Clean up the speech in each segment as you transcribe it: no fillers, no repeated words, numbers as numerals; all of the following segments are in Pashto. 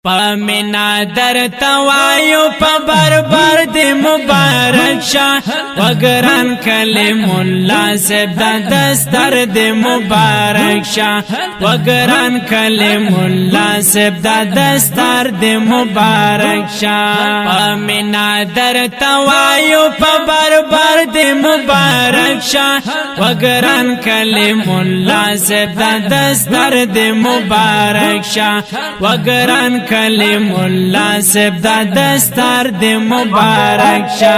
پمینا در توایو پا بربر دی مبارک شا وگران کلم اللہ سب دا دستر دی مبارک شا وگران کلم اللہ سب دا دستر دی مبارک شا پمینا در توایو پا بربر دی مبارک شا وگران کلم اللہ سب دا دستر دی مبارک شا وگران کلم اللہ سب دا دستار دی مبارک شا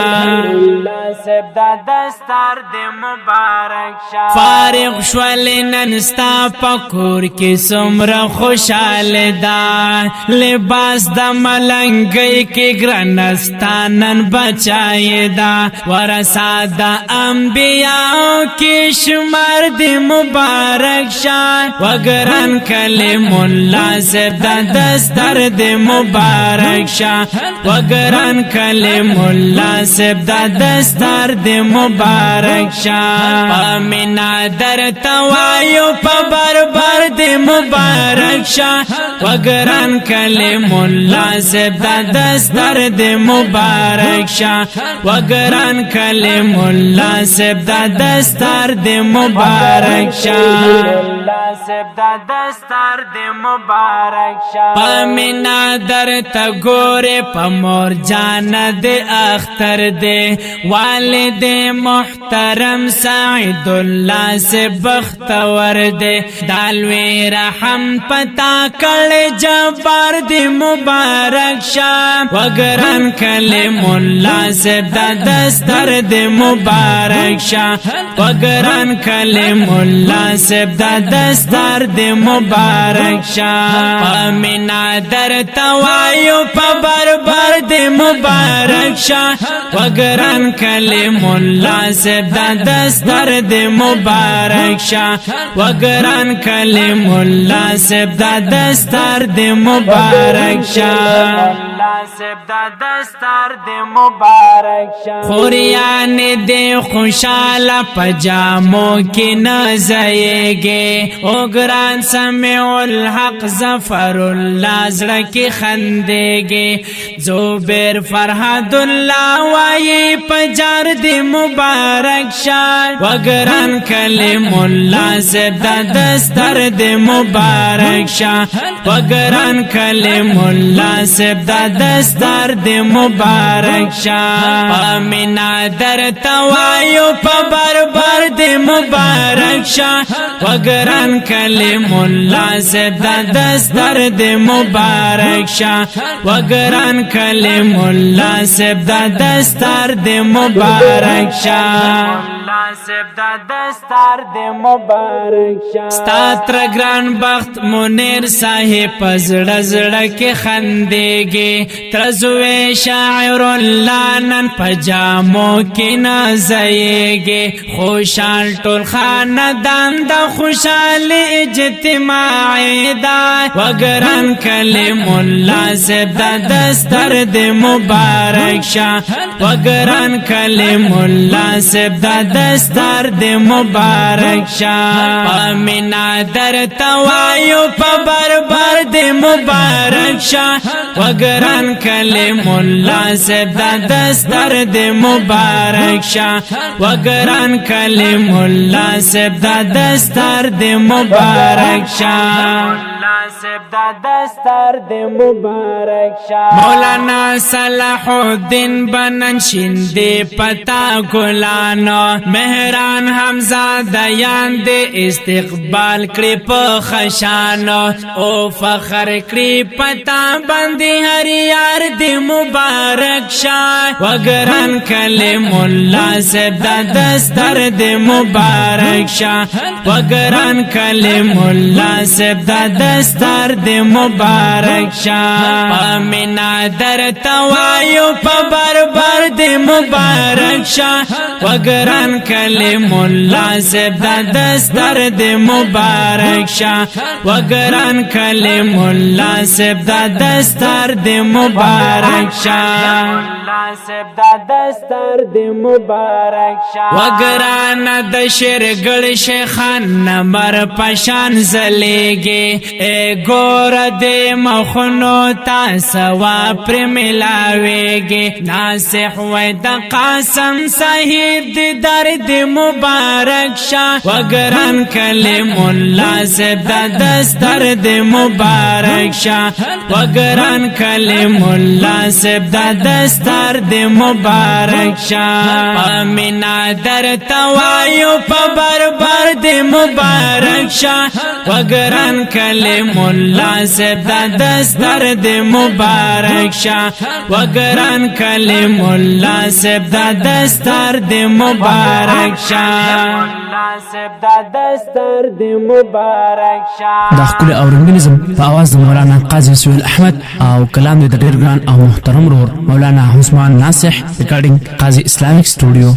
فارغ شوال ننستا پکور کی سمر خوشحال دا لباس دا ملنگی کی گرنستانن بچائی دا ورسا دا انبیاء کی شمار دی مبارک شا وگران کلم اللہ سب دا دستار دی مبارک شا وگران کلم اللہ سب دا دستار دی مبارک شا پمینا در توایو پا بربر دی مبارک شا وگران کلم اللہ سب دا دستار دی مبارک شا وگران کلم اللہ سب دا دستار دی مبارک شا پمینا در تگور پمور جان دے اختر دے والد محترم سعید اللہ سے بختور دے دالوی رحم پتا کل جبار دے مبارک شا وگران کلم اللہ سے دستر دے مبارک شا وگران کلم اللہ سے دستر دے مبارک شا پمینا در توایو پا بربر دی مبارک شا وگران کلم اللہ سب دا دستر دی مبارک شا وگران کلم اللہ سب دا دستر دی مبارک شا خوریان دی خوشال پجامو کی نزائے گے اگران سمع الحق ظفر اللہ زڑکی خندے گے زوبیر فرحاد اللہ وائی پجار دی مبارک شا وگران کلم اللہ سب دا دستر دی مبارک شا وگران کلم اللہ سب دا دستر دی مبارک شا پمینا در توایو پا بربر دی مبارک شا وگران کلم اللہ سب دا دستر دی مبارک شا وگران کلم اللہ سب دا دستر دی مبارک شا ستا ترگران بخت منیر صاحب زڑا زڑا کے خندے گے ترزوے شاعر اللہ نن پجامو کی نازائے گے خوشحال ٹول خاندان دا خوشحال اجتماعی دا وگران کلم اللہ سب دا دستر دی مبارک شا وگران کلم اللہ سب دا دستر دی مبارک شا پمینا در توایو پا بربر دی مبارک شا وگران کلم اللہ سب دا دستر دی مبارک شا وگران کلم اللہ سب دا دستر دی مبارک شا مولانا صلاح الدین بنن شندے پتا گلانو مہران حمزہ دیان دے استقبال کری پا خشانو او فخر کری پتا بندی ہر یار دی مبارک شا وگران کلم اللہ سب دا دستر دی مبارک شا وگران کلم اللہ سب دا دستر دی مبارک شا پمینا در توایو پا بربر دی مبارک شا وگران کلم اللہ سب دا دستر دی مبارک شا وگران کلم اللہ سب دا دستر دی مبارک شا سب دا دستر دی مبارک شا وگران د شرگل شیخان نمبر پشان زلیگی اے گور دی مخنو تا سوا پر ملاویگی ناسح وی دا قاسم صاحب دی درد مبارک شا وگران کلم اللہ سب دا دستر دی مبارک شا وگران کلم اللہ سب دا دستر دی مبارک شا امینا در توایو پا بربر دی مبارک شا وگران کلم اللہ سب دا دستر دی مبارک شا وگران کلم اللہ سب دا دستر دی مبارک شا سب دا دستر دی مبارک شا دا خپل اورنګنیزم په आवाज د مولانا قاضي سهيل احمد او کلام د ډېر ګران او محترم رور مولانا عثمان ناصح ریکارډینګ قاضي اسلامیک سټوډیو